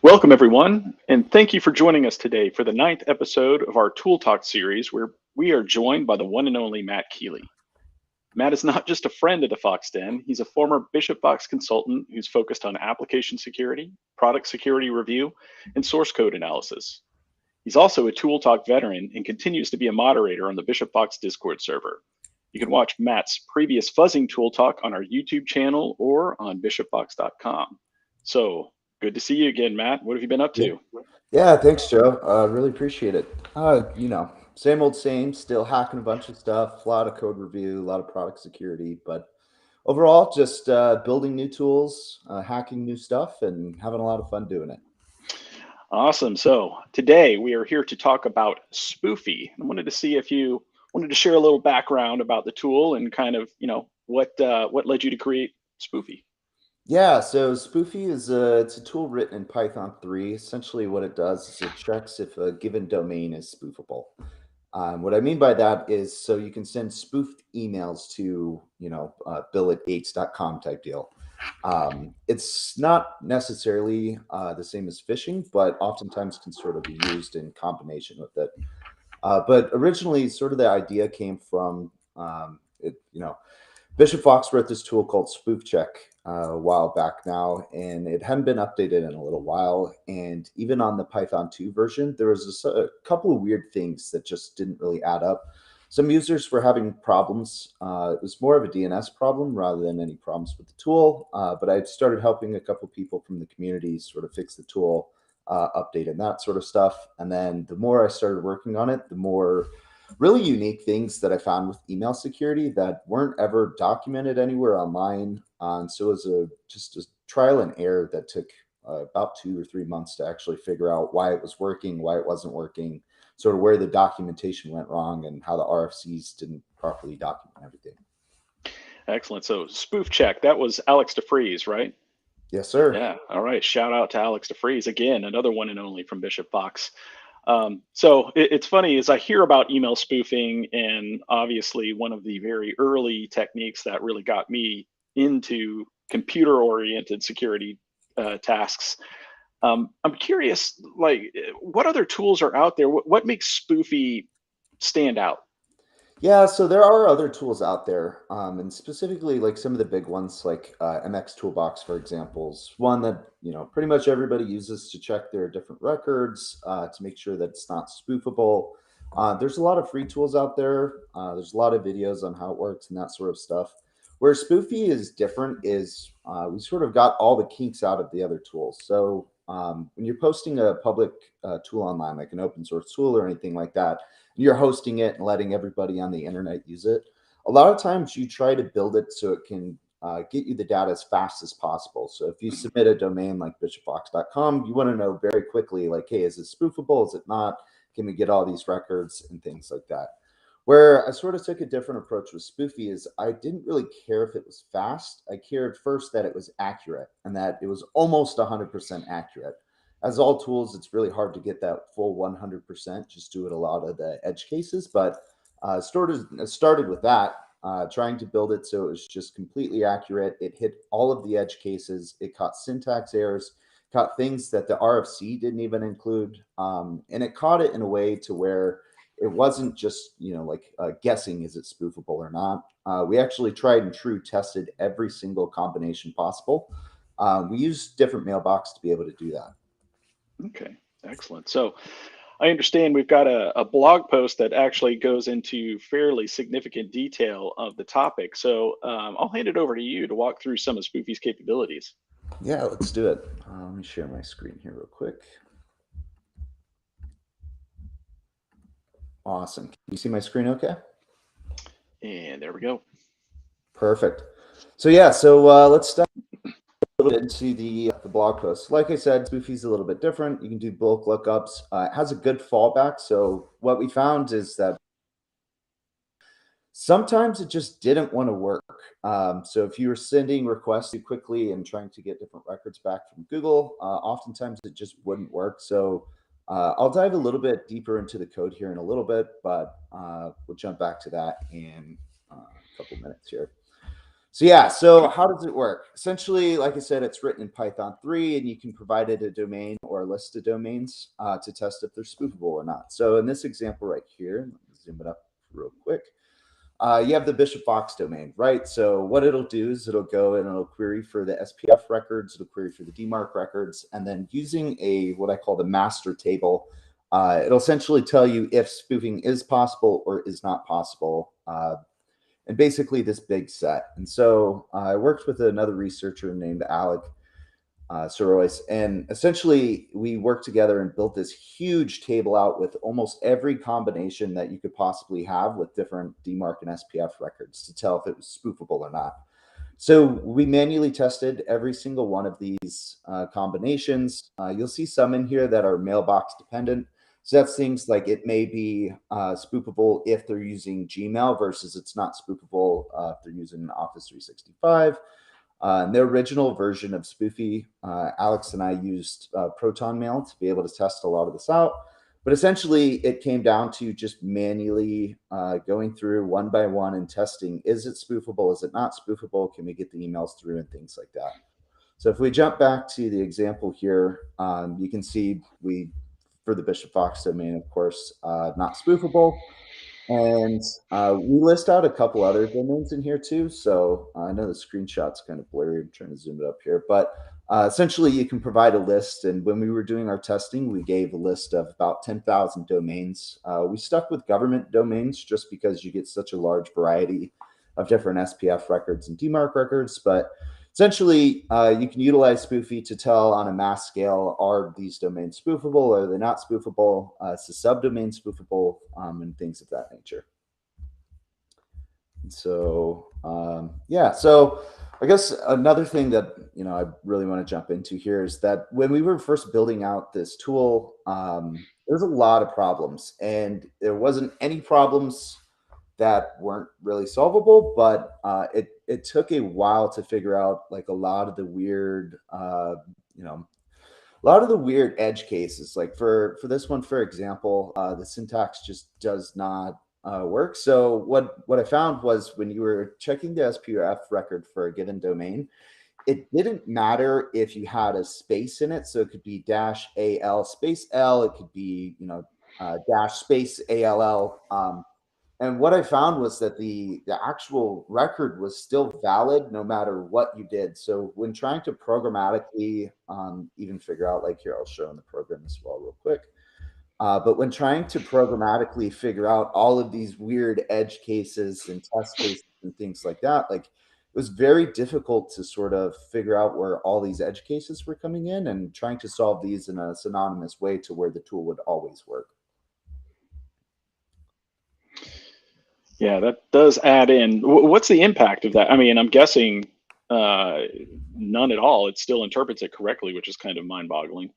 Welcome, everyone, and thank you for joining us today for the ninth episode of our Tool Talk series, where we are joined by the one and only Matt Keeley. Matt is not just a friend of the Fox Den, he's a former Bishop Fox consultant who's focused on application security, product security review, and source code analysis. He's also a Tool Talk veteran and continues to be a moderator on the Bishop Fox Discord server. You can watch Matt's previous Fuzzing Tool Talk on our YouTube channel or on bishopfox.com. So, good to see you again, Matt. What have you been up Yeah, to? yeah, thanks, Joe. Really appreciate it. Same old same, still hacking a bunch of stuff, a lot of code review, a lot of product security, but overall, just building new tools, hacking new stuff, and having a lot of fun doing it. Awesome. So today we are here to talk about Spoofy. I wanted to see if you wanted to share a little background about the tool and kind of, what led you to create Spoofy. Yeah, so Spoofy it's a tool written in Python 3. Essentially, what it does is it checks if a given domain is spoofable. What I mean by that is so you can send spoofed emails to, bill@gates.com type deal. It's not necessarily the same as phishing, but oftentimes can sort of be used in combination with it. But originally, sort of the idea came from Bishop Fox wrote this tool called Spoof Check a while back now, and it hadn't been updated in a little while. And even on the Python 2 version, there was a couple of weird things that just didn't really add up. Some users were having problems. It was more of a DNS problem rather than any problems with the tool. But I started helping a couple of people from the community sort of fix the tool, update and that sort of stuff. And then the more I started working on it, the more really unique things that I found with email security that weren't ever documented anywhere online. And so it was just a trial and error that took about 2 or 3 months to actually figure out why it was working, why it wasn't working, sort of where the documentation went wrong, and how the RFCs didn't properly document everything. Excellent. So Spoof Check, that was Alex DeFreeze, right? Yes, sir. Yeah. All right. Shout out to Alex DeFreeze again, another one and only from Bishop Fox. So it's funny as I hear about email spoofing, and obviously one of the very early techniques that really got me into computer-oriented security tasks. I'm curious, what other tools are out there? What makes Spoofy stand out? Yeah, so there are other tools out there, and specifically like some of the big ones, like MX Toolbox, for example, is one that pretty much everybody uses to check their different records to make sure that it's not spoofable. There's a lot of free tools out there. There's a lot of videos on how it works and that sort of stuff. Where Spoofy is different is we sort of got all the kinks out of the other tools. So when you're posting a public tool online, like an open source tool or anything like that, you're hosting it and letting everybody on the internet use it. A lot of times you try to build it so it can get you the data as fast as possible. So if you submit a domain like bishopfox.com, you want to know very quickly, like, hey, is it spoofable? Is it not? Can we get all these records and things like that? Where I sort of took a different approach with Spoofy is I didn't really care if it was fast. I cared first that it was accurate and that it was almost 100% accurate. As all tools, it's really hard to get that full 100%, just do it a lot of the edge cases. But started with that, trying to build it so it was just completely accurate. It hit all of the edge cases. It caught syntax errors, caught things that the RFC didn't even include. And it caught it in a way to where it wasn't just like guessing is it spoofable or not. We actually tried and true tested every single combination possible. We used different mailbox to be able to do that. Okay, excellent. So I understand we've got a blog post that actually goes into fairly significant detail of the topic. So I'll hand it over to you to walk through some of Spoofy's capabilities. Yeah, let's do it. Let me share my screen here real quick. Awesome. Can you see my screen okay? And there we go. Perfect. So yeah, so let's start a little bit into the blog post. Like I said, Spoofy's a little bit different. You can do bulk lookups. It has a good fallback. So what we found is that sometimes it just didn't want to work. So if you were sending requests too quickly and trying to get different records back from Google, oftentimes it just wouldn't work. So I'll dive a little bit deeper into the code here in a little bit, but we'll jump back to that in a couple minutes here. So yeah, so how does it work? Essentially, like I said, it's written in Python 3, and you can provide it a domain or a list of domains to test if they're spoofable or not. So in this example right here, let me zoom it up real quick. You have the Bishop Fox domain, right? So what it'll do is it'll go and it'll query for the SPF records, it'll query for the DMARC records, and then using what I call the master table, it'll essentially tell you if spoofing is possible or is not possible. And basically this big set. And so I worked with another researcher named Alec Sorois, and essentially we worked together and built this huge table out with almost every combination that you could possibly have with different DMARC and SPF records to tell if it was spoofable or not. So we manually tested every single one of these combinations. You'll see some in here that are mailbox dependent. So that's things like it may be spoofable if they're using Gmail versus it's not spoofable if they're using Office 365. The original version of Spoofy, Alex and I used Proton Mail to be able to test a lot of this out. But essentially, it came down to just manually going through one by one and testing, is it spoofable? Is it not spoofable? Can we get the emails through and things like that? So if we jump back to the example here, you can see for the Bishop Fox domain, of course, not spoofable. And we list out a couple other domains in here too. So I know the screenshot's kind of blurry. I'm trying to zoom it up here. But essentially, you can provide a list. And when we were doing our testing, we gave a list of about 10,000 domains. We stuck with government domains just because you get such a large variety of different SPF records and DMARC records. But essentially, you can utilize Spoofy to tell on a mass scale, are these domains spoofable? Are they not spoofable? Is the subdomain spoofable? And things of that nature. And so, yeah, so I guess another thing that, I really want to jump into here is that when we were first building out this tool, there's a lot of problems, and there wasn't any problems that weren't really solvable, but it took a while to figure out like a lot of the weird, a lot of the weird edge cases. Like for this one, for example, the syntax just does not work. So what I found was when you were checking the SPF record for a given domain, it didn't matter if you had a space in it. So it could be -AL space L. It could be dash space ALL. And what I found was that the actual record was still valid no matter what you did. So when trying to programmatically even figure out, like here, I'll show in the program as well real quick. But when trying to programmatically figure out all of these weird edge cases and test cases and things like that, like it was very difficult to sort of figure out where all these edge cases were coming in and trying to solve these in a synonymous way to where the tool would always work. Yeah, that does add in. What's the impact of that? I mean, I'm guessing none at all. It still interprets it correctly, which is kind of mind-boggling.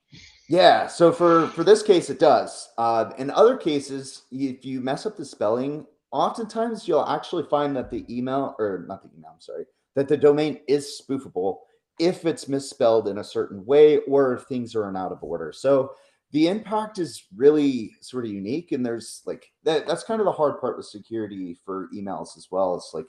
Yeah, so for this case, it does. In other cases, if you mess up the spelling, oftentimes you'll actually find that the email, or not the email, I'm sorry, that the domain is spoofable if it's misspelled in a certain way or if things are in out of order. So the impact is really sort of unique, and there's like that's kind of the hard part with security for emails as well. It's like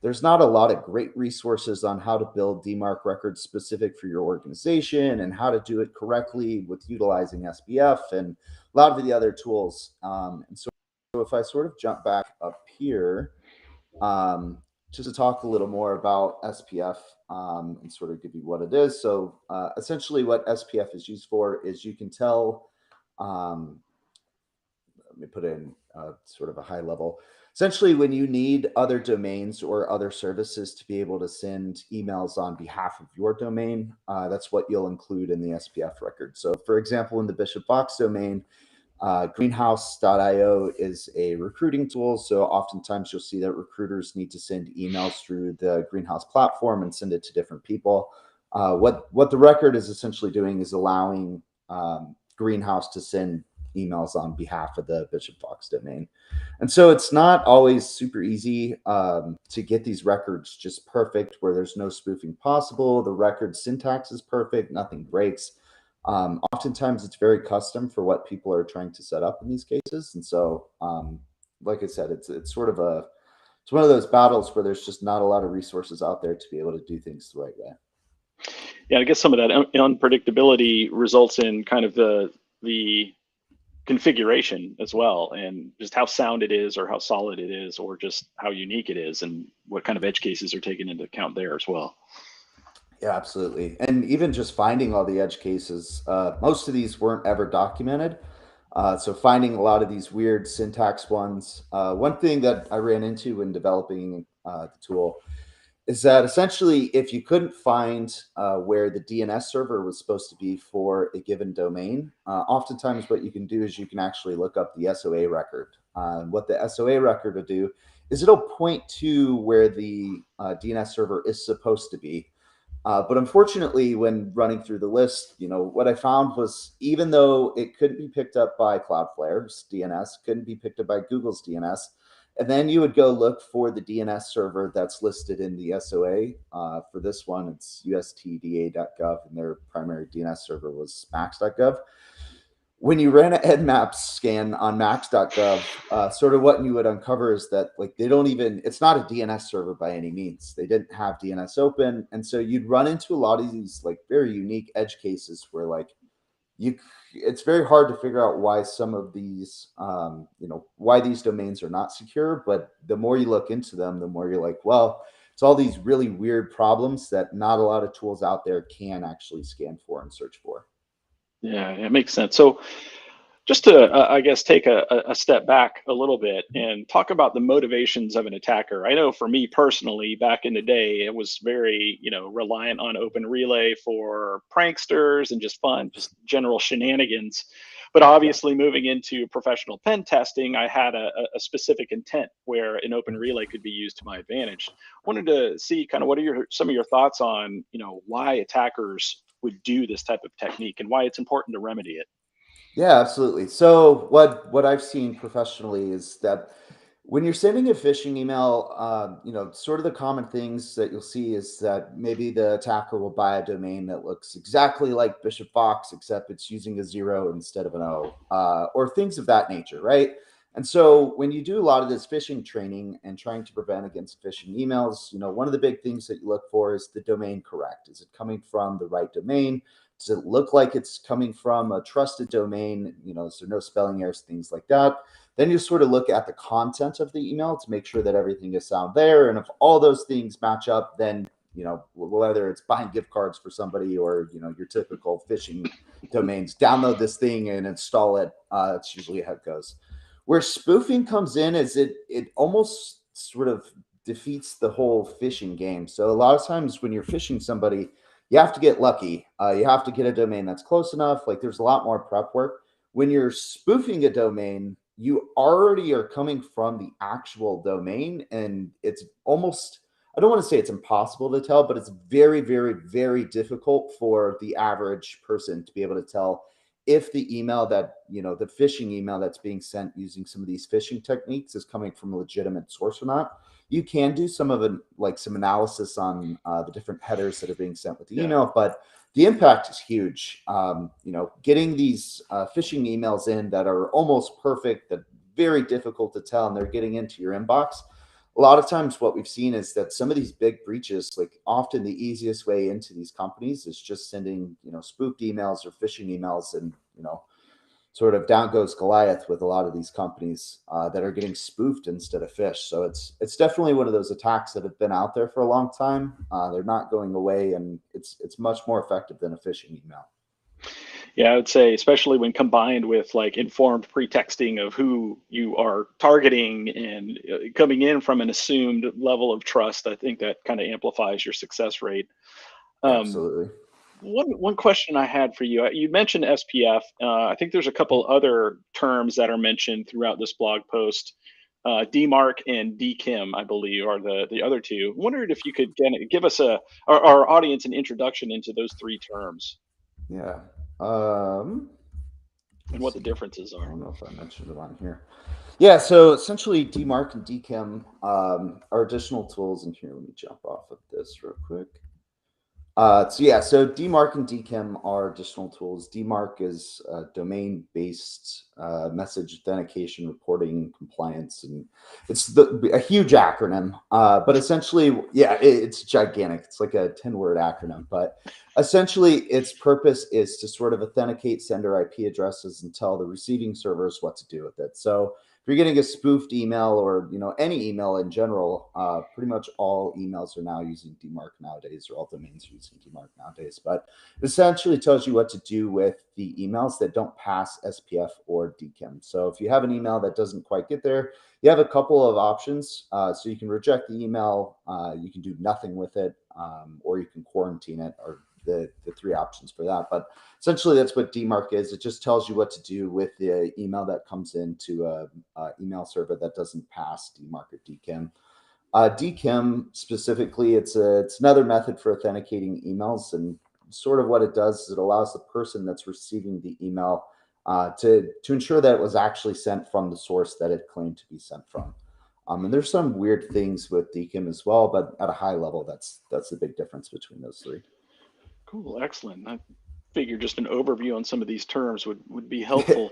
there's not a lot of great resources on how to build DMARC records specific for your organization and how to do it correctly with utilizing SPF and a lot of the other tools. And so if I sort of jump back up here, just to talk a little more about SPF and sort of give you what it is. So essentially what SPF is used for is you can tell, let me put in sort of a high level. Essentially, when you need other domains or other services to be able to send emails on behalf of your domain, that's what you'll include in the SPF record. So, for example, in the Bishop Fox domain, greenhouse.io is a recruiting tool. So oftentimes you'll see that recruiters need to send emails through the Greenhouse platform and send it to different people. What the record is essentially doing is allowing Greenhouse to send emails on behalf of the Bishop Fox domain. And so it's not always super easy to get these records just perfect where there's no spoofing possible. The record syntax is perfect, nothing breaks. Oftentimes it's very custom for what people are trying to set up in these cases. And so, like I said, it's sort of a it's one of those battles where there's just not a lot of resources out there to be able to do things the right way. Yeah, I guess some of that unpredictability results in kind of the configuration as well, and just how sound it is, or how solid it is, or just how unique it is, and what kind of edge cases are taken into account there as well. Yeah, absolutely. And even just finding all the edge cases, most of these weren't ever documented. So finding a lot of these weird syntax ones. One thing that I ran into when developing the tool is that essentially, if you couldn't find where the DNS server was supposed to be for a given domain, oftentimes what you can do is you can actually look up the SOA record. What the SOA record will do is it'll point to where the DNS server is supposed to be. But unfortunately, when running through the list, what I found was, even though it couldn't be picked up by Cloudflare's DNS, couldn't be picked up by Google's DNS, and then you would go look for the DNS server that's listed in the SOA. For this one, it's ustda.gov, and their primary DNS server was max.gov. When you ran an Nmap scan on max.gov, sort of what you would uncover is that, like, they don't even, it's not a DNS server by any means. They didn't have DNS open. And so you'd run into a lot of these like very unique edge cases where like it's very hard to figure out why some of these, why these domains are not secure. But the more you look into them, the more you're like, well, it's all these really weird problems that not a lot of tools out there can actually scan for and search for. Yeah, it makes sense. So just to, I guess, take a step back a little bit and talk about the motivations of an attacker. I know for me personally, back in the day, it was very, reliant on Open Relay for pranksters and just fun, just general shenanigans. But Yeah. obviously, moving into professional pen testing, I had a specific intent where an Open Relay could be used to my advantage. Wanted to see kind of what are some of your thoughts on, why attackers would do this type of technique and why it's important to remedy it. Yeah, absolutely. So what I've seen professionally is that when you're sending a phishing email, sort of the common things that you'll see is that maybe the attacker will buy a domain that looks exactly like Bishop Fox, except it's using a zero instead of an O, or things of that nature, right? And so when you do a lot of this phishing training and trying to prevent against phishing emails, one of the big things that you look for is the domain correct. Is it coming from the right domain? Does it look like it's coming from a trusted domain? Is there no spelling errors, things like that? Then you sort of look at the content of the email to make sure that everything is sound there. And if all those things match up, then, whether it's buying gift cards for somebody or, your typical phishing domains, download this thing and install it. That's usually how it goes. Where spoofing comes in is it almost sort of defeats the whole phishing game. So a lot of times when you're phishing somebody, you have to get lucky. You have to get a domain that's close enough. Like, there's a lot more prep work. When you're spoofing a domain, you already are coming from the actual domain, and it's almost, I don't want to say it's impossible to tell, but it's very, very, very difficult for the average person to be able to tell if the email that, the phishing email that's being sent using some of these phishing techniques is coming from a legitimate source or not. You can do some of it, like some analysis on the different headers that are being sent with the Yeah. email, but the impact is huge. Getting these phishing emails in that are almost perfect, that very difficult to tell, and they're getting into your inbox. A lot of times what we've seen is that some of these big breaches, like, often the easiest way into these companies is just sending, spoofed emails or phishing emails, and, sort of down goes Goliath with a lot of these companies that are getting spoofed instead of phished. So it's definitely one of those attacks that have been out there for a long time. They're not going away, and it's much more effective than a phishing email. Yeah, I would say, especially when combined with like informed pretexting of who you are targeting and coming in from an assumed level of trust, I think that kind of amplifies your success rate. Um, Absolutely. one question I had for you, you mentioned SPF. I think there's a couple other terms that are mentioned throughout this blog post. DMARC and DKIM, I believe, are the other two. Wondered if you could give us our audience an introduction into those three terms Yeah. and Let's what the see. differences I are. don't know if I mentioned it on here. Yeah, so essentially DMARC and DKIM are additional tools in here. Let me jump off of this real quick. So DMARC and DKIM are additional tools. DMARC is domain-based message authentication, reporting, compliance, and it's a huge acronym. But essentially, yeah, it's gigantic. It's like a 10-word acronym. But essentially, its purpose is to sort of authenticate sender IP addresses and tell the receiving servers what to do with it. So if you're getting a spoofed email or any email in general, pretty much all emails are now using DMARC nowadays, or all domains are using DMARC nowadays. But it essentially tells you what to do with the emails that don't pass SPF or DKIM. So if you have an email that doesn't quite get there, you have a couple of options. So you can reject the email, you can do nothing with it, or you can quarantine it, or the three options for that. But essentially, that's what DMARC is. It just tells you what to do with the email that comes into a email server that doesn't pass DMARC or DKIM. DKIM specifically, it's another method for authenticating emails, and sort of what it does is it allows the person that's receiving the email to ensure that it was actually sent from the source that it claimed to be sent from. And there's some weird things with DKIM as well, but at a high level, that's the big difference between those three. Cool, excellent. I figure just an overview on some of these terms would be helpful.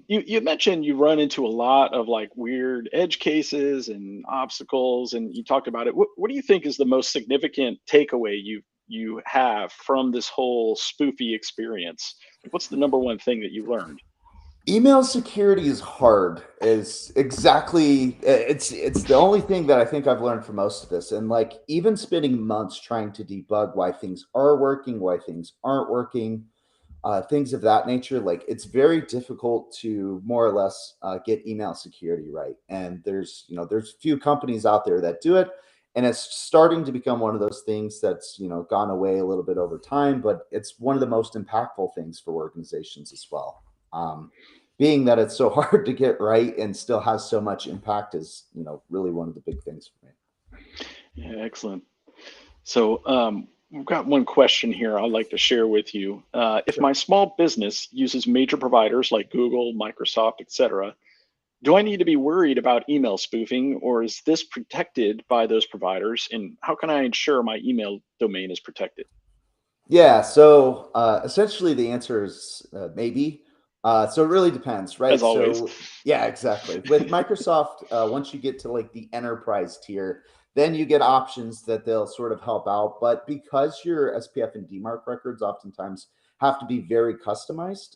You mentioned you run into a lot of like weird edge cases and obstacles, and you talked about it. What do you think is the most significant takeaway you have from this whole spoofy experience? Like, what's the number one thing that you learned? Email security is hard. Is exactly it's the only thing that I think I've learned from most of this. And like even spending months trying to debug why things are working, why things aren't working, things of that nature. Like it's very difficult to more or less get email security right. And there's few companies out there that do it, and it's starting to become one of those things that's gone away a little bit over time. But it's one of the most impactful things for organizations as well. Being that it's so hard to get right and still has so much impact is really one of the big things for me. Yeah, excellent. So, we've got one question here I'd like to share with you. If Sure. my small business uses major providers like Google, Microsoft, etc., do I need to be worried about email spoofing, or is this protected by those providers? And how can I ensure my email domain is protected? Yeah, so essentially the answer is maybe. So it really depends, As right? always. So yeah, exactly. With Microsoft, once you get to like the enterprise tier, then you get options that they'll sort of help out. But because your SPF and DMARC records oftentimes have to be very customized,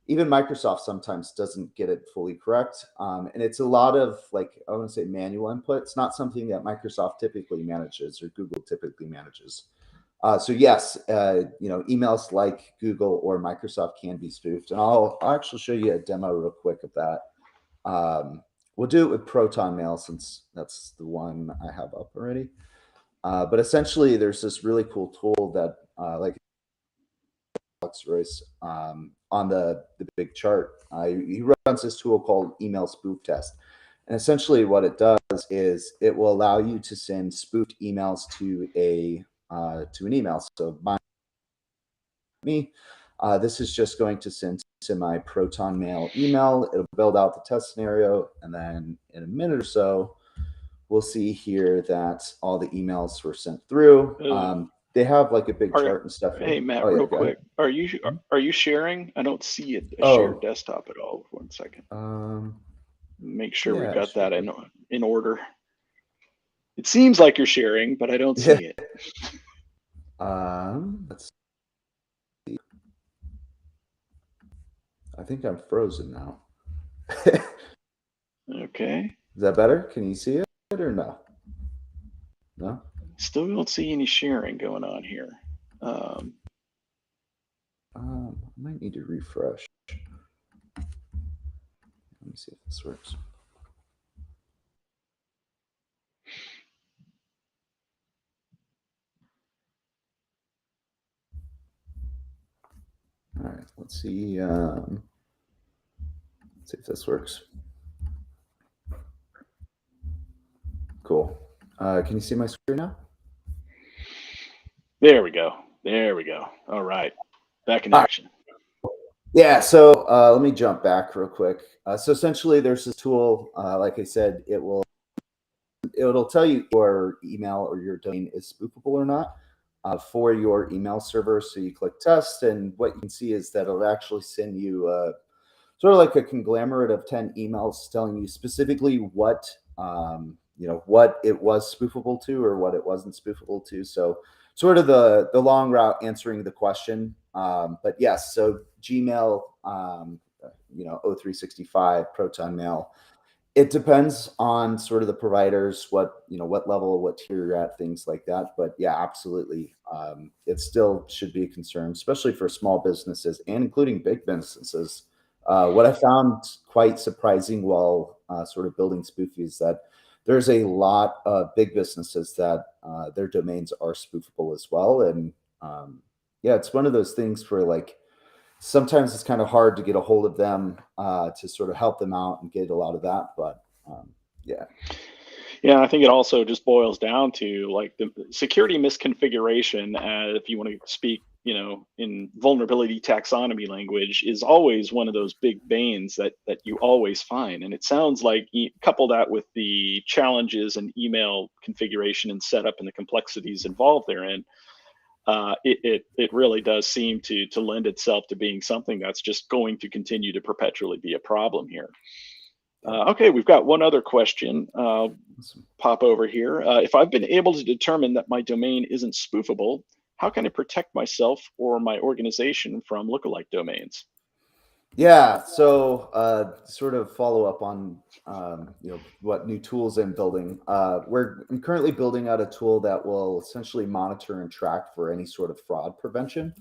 even Microsoft sometimes doesn't get it fully correct. And it's a lot of like, I want to say manual input. It's not something that Microsoft typically manages or Google typically manages. So yes, emails like Google or Microsoft can be spoofed, and I'll actually show you a demo real quick of that. We'll do it with Proton Mail since that's the one I have up already. But essentially, there's this really cool tool that, like Alex Royce, on the big chart, he runs this tool called Email Spoof Test. And essentially, what it does is it will allow you to send spoofed emails to an email. So me, this is just going to send to my Proton Mail email. It'll build out the test scenario, and then in a minute or so, we'll see here that all the emails were sent through. Uh, They have like a big are, chart and stuff hey here. Matt, Oh yeah, real go ahead. quick, are you Mhm. are you sharing? I don't see a shared Oh, desktop at all. 1 second. um, Make sure we've yeah, it got should that be. in order. It seems like you're sharing, but I don't Yeah. see it. Let's see. I think I'm frozen now. Is Okay. that better? Can you see it or no? No. Still don't see any sharing going on here. Um, I might need to refresh. Let me see if this works. All right, let's see. See if this works. Cool. Can you see my screen now? there we go. There we go. All right. Back in All right. action. Yeah. So let me jump back real quick. So essentially, there's this tool. Like I said, it'll tell you your email or your domain is spoofable or not. for your email server. So you click test, and what you can see is that it'll actually send you sort of like a conglomerate of 10 emails telling you specifically what what it was spoofable to or what it wasn't spoofable to. So sort of the long route answering the question. But yes, so Gmail, O365, Proton Mail. It depends on sort of the providers, what level, what tier you're at, things like that. But yeah, absolutely, it still should be a concern, especially for small businesses and including big businesses. What I found quite surprising while sort of building Spoofy is that there's a lot of big businesses that their domains are spoofable as well. And yeah, it's one of those things where like sometimes it's kind of hard to get a hold of them to sort of help them out and get a lot of that. But yeah. Yeah, I think it also just boils down to like the security misconfiguration. If you want to speak, in vulnerability taxonomy language, is always one of those big banes that you always find. And it sounds like couple that with the challenges and email configuration and setup and the complexities involved therein. It really does seem to lend itself to being something that's just going to continue to perpetually be a problem here. Okay, we've got one other question pop over here. If I've been able to determine that my domain isn't spoofable, how can I protect myself or my organization from lookalike domains? Yeah, so sort of follow up on what new tools I'm building. I'm currently building out a tool that will essentially monitor and track for any sort of fraud prevention.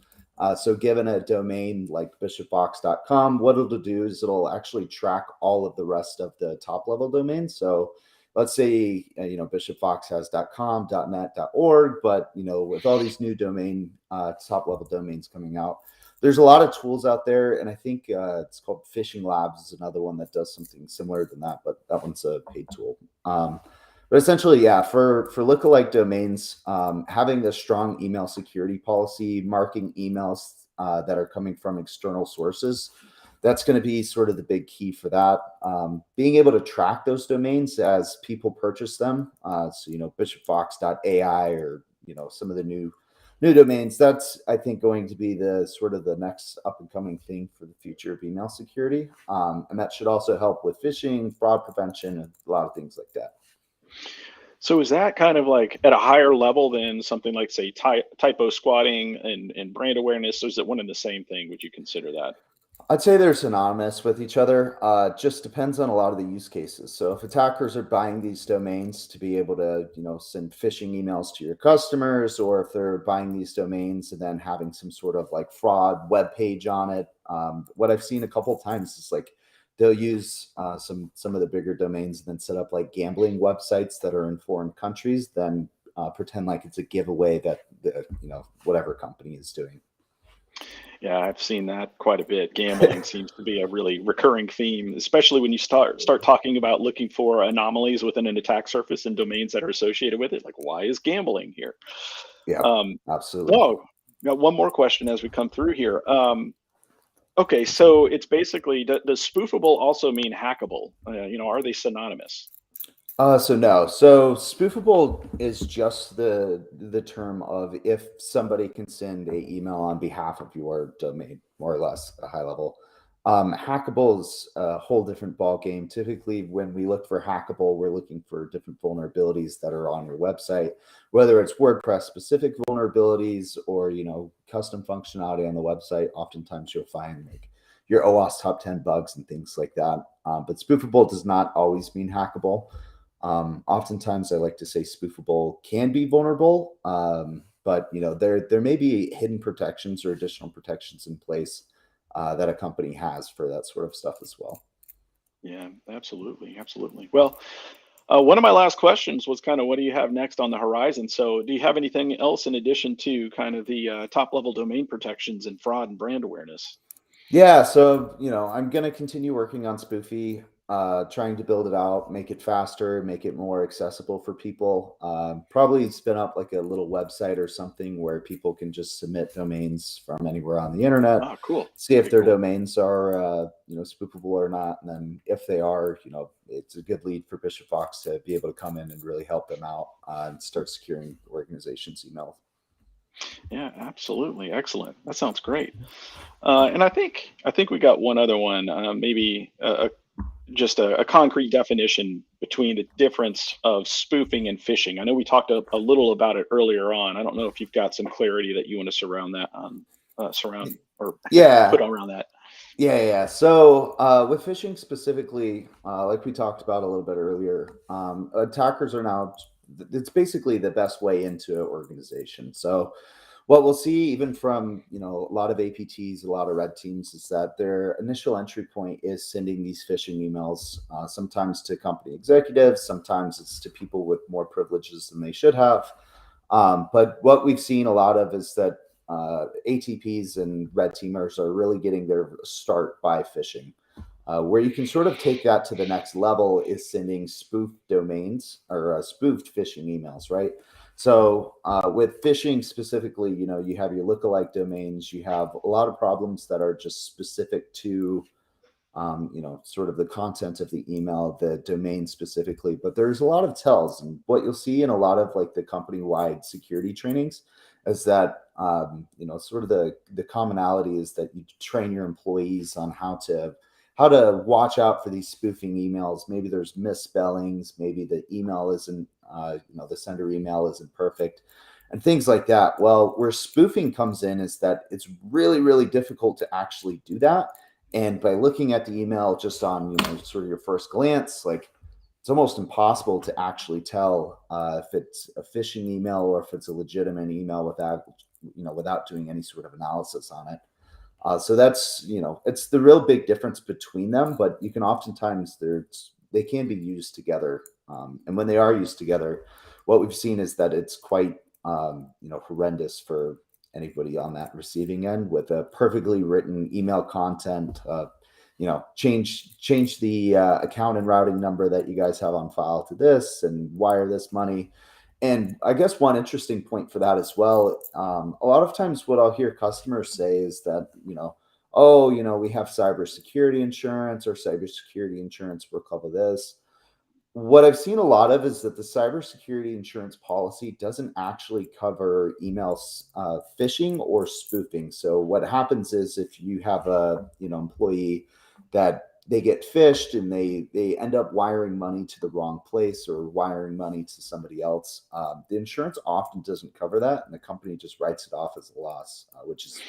So given a domain like bishopfox.com, what it'll do is it'll actually track all of the rest of the top level domains. So let's say bishopfox has .com, .net, .org, but with all these new top level domains coming out, there's a lot of tools out there, and I think it's called Phishing Labs is another one that does something similar than that, but that one's a paid tool. But essentially, yeah, for lookalike domains, having a strong email security policy, marking emails that are coming from external sources, that's going to be sort of the big key for that. Being able to track those domains as people purchase them, bishopfox.ai or some of the new domains, that's I think going to be the sort of the next up and coming thing for the future of email security, and that should also help with phishing, fraud prevention, and a lot of things like that. So is that kind of like at a higher level than something like, say, typo squatting and brand awareness? Or is it one and the same thing? Would you consider that? I'd say they're synonymous with each other. Just depends on a lot of the use cases. So if attackers are buying these domains to be able to, send phishing emails to your customers, or if they're buying these domains and then having some sort of like fraud web page on it, what I've seen a couple of times is like they'll use some of the bigger domains and then set up like gambling websites that are in foreign countries, then pretend like it's a giveaway that the whatever company is doing. Yeah, I've seen that quite a bit. Gambling seems to be a really recurring theme, especially when you start talking about looking for anomalies within an attack surface and domains that are associated with it. Like, why is gambling here? Yeah, Um, absolutely. Whoa, got one more question as we come through here. Okay, so it's basically does spoofable also mean hackable? Are they synonymous? So no. So spoofable is just the term of if somebody can send a email on behalf of your domain, more or less, at a high level. Hackable is a whole different ball game. Typically, when we look for hackable, we're looking for different vulnerabilities that are on your website, whether it's WordPress specific vulnerabilities or custom functionality on the website. Oftentimes, you'll find like your OWASP top 10 bugs and things like that. But spoofable does not always mean hackable. Oftentimes, I like to say spoofable can be vulnerable, but there may be hidden protections or additional protections in place that a company has for that sort of stuff as well. Yeah, absolutely, absolutely. Well, one of my last questions was kind of what do you have next on the horizon? So, do you have anything else in addition to kind of the top level domain protections and fraud and brand awareness? Yeah, so I'm gonna continue working on Spoofy, trying to build it out, make it faster, make it more accessible for people. Probably spin up like a little website or something where people can just submit domains from anywhere on the internet, Oh, cool. see if Very their cool. domains are spoofable or not, and then if they are, it's a good lead for Bishop Fox to be able to come in and really help them out and start securing the organization's email. Yeah, absolutely. Excellent. That sounds great. And I think we got one other one, maybe just a concrete definition between the difference of spoofing and phishing. I know we talked a little about it earlier on. I don't know if you've got some clarity that you want to surround or put Yeah, around that. yeah. So with phishing specifically, like we talked about a little bit earlier, attackers are now. It's basically the best way into an organization. So what we'll see, even from a lot of APTs, a lot of red teams, is that their initial entry point is sending these phishing emails. Sometimes to company executives, sometimes it's to people with more privileges than they should have. But what we've seen a lot of is that ATPs and red teamers are really getting their start by phishing. Where you can sort of take that to the next level is sending spoofed domains or spoofed phishing emails, right? So with phishing specifically, you have your lookalike domains. You have a lot of problems that are just specific to sort of the content of the email, the domain specifically. But there's a lot of tells, and what you'll see in a lot of like the company-wide security trainings is that sort of the commonality is that you train your employees on how to watch out for these spoofing emails. Maybe there's misspellings, maybe the email isn't the sender email isn't perfect, and things like that. Well, where spoofing comes in is that it's really, really difficult to actually do that. And by looking at the email just on sort of your first glance, like it's almost impossible to actually tell if it's a phishing email or if it's a legitimate email without doing any sort of analysis on it. So that's it's the real big difference between them, but you can oftentimes they can be used together, and when they are used together, what we've seen is that it's quite horrendous for anybody on that receiving end with a perfectly written email content. Change the account and routing number that you guys have on file to this, and wire this money. And I guess one interesting point for that as well, a lot of times what I'll hear customers say is that, oh, we have cybersecurity insurance, or cybersecurity insurance will cover this. What I've seen a lot of is that the cybersecurity insurance policy doesn't actually cover emails phishing or spoofing. So what happens is if you have a employee that they get phished and they end up wiring money to the wrong place or wiring money to somebody else, the insurance often doesn't cover that, and the company just writes it off as a loss, which is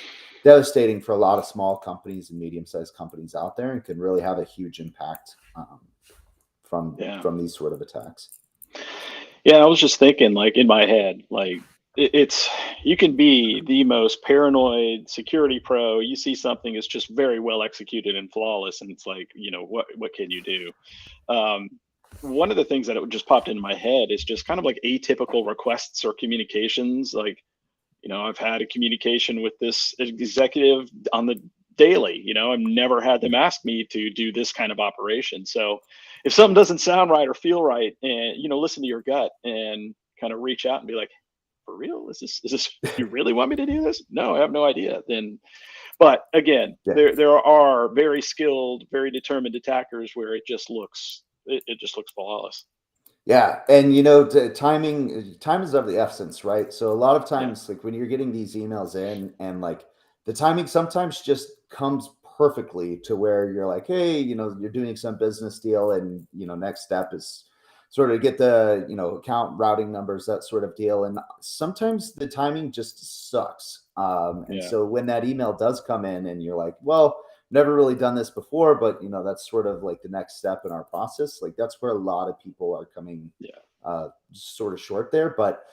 devastating for a lot of small companies and medium-sized companies out there, and can really have a huge impact Yeah. from these sort of attacks. Yeah, I was just thinking, like in my head, like it's you can be the most paranoid security pro. You see something is just very well executed and flawless, and it's like, what can you do? Um, One of the things that it just popped into my head is just kind of like atypical requests or communications. Like, I've had a communication with this executive on the daily. I've never had them ask me to do this kind of operation. So if something doesn't sound right or feel right, and listen to your gut and kind of reach out and be like, for real, is this you really want me to do this? No, I have no idea. Then, but again, Yeah. there are very skilled, very determined attackers where it just looks flawless. Yeah, and time is of the essence, right? So a lot of Yeah. times, like when you're getting these emails in, and like the timing sometimes just comes perfectly to where you're like, hey, you're doing some business deal, and next step is sort of get the account routing numbers, that sort of deal. And sometimes the timing just sucks. And Yeah. so when that email does come in, and you're like, well, never really done this before, but that's sort of like the next step in our process. Like that's where a lot of people are coming Yeah. sort of short there. But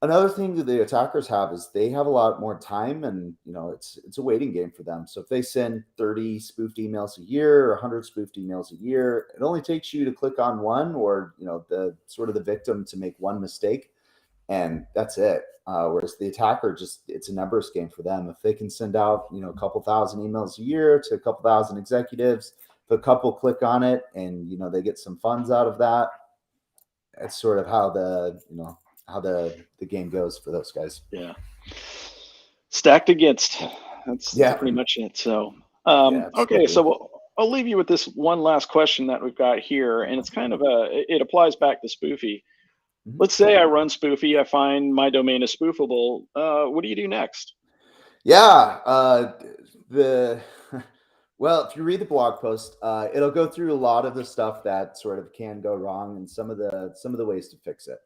another thing that the attackers have is they have a lot more time, and it's a waiting game for them. So if they send 30 spoofed emails a year or 100 spoofed emails a year, it only takes you to click on one, or the sort of the victim to make one mistake, and that's it. Whereas the attacker, just it's a numbers game for them. If they can send out a couple thousand emails a year to a couple thousand executives, if a couple click on it and they get some funds out of that, that's sort of how the game goes for those guys. Yeah. Stacked against. That's Yeah, pretty much it. So, yeah, okay, absolutely. so I'll leave you with this one last question that we've got here, and it's kind of it applies back to Spoofy. Mhm. Let's say I run Spoofy, I find my domain is spoofable. What do you do next? Yeah, the well, if you read the blog post, it'll go through a lot of the stuff that sort of can go wrong and some of the ways to fix it.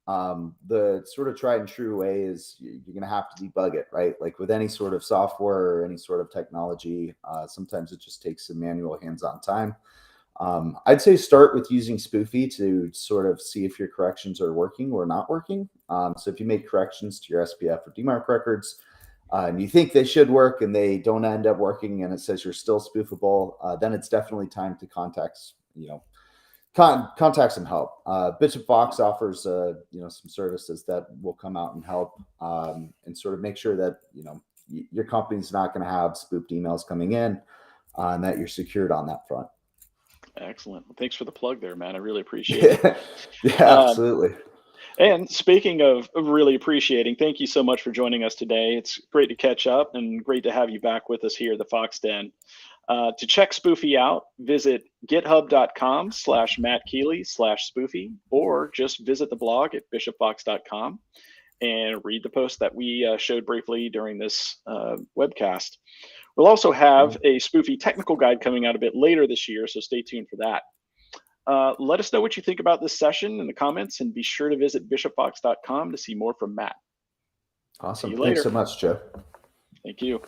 The sort of tried and true way is you're going to have to debug it, right? Like with any sort of software or any sort of technology, sometimes it just takes some manual hands-on time. I'd say start with using Spoofy to sort of see if your corrections are working or not working. So if you make corrections to your SPF or DMARC records, and you think they should work and they don't end up working and it says you're still spoofable, then it's definitely time to contact some help. Bishop Fox offers some services that will come out and help, and sort of make sure that your company's not going to have spoofed emails coming in, and that you're secured on that front. Excellent. Well, thanks for the plug there, man. I really appreciate it. Yeah, yeah, Um, absolutely. and speaking of really appreciating, thank you so much for joining us today. It's great to catch up and great to have you back with us here at the Fox Den. To check Spoofy out, visit github.com/Matt Keeley/Spoofy, or just visit the blog at bishopfox.com and read the post that we showed briefly during this webcast. We'll also have a Spoofy technical guide coming out a bit later this year, so stay tuned for that. Let us know what you think about this session in the comments, and be sure to visit bishopfox.com to see more from Matt. See Awesome. you Thanks later. so much, Joe. Thank you.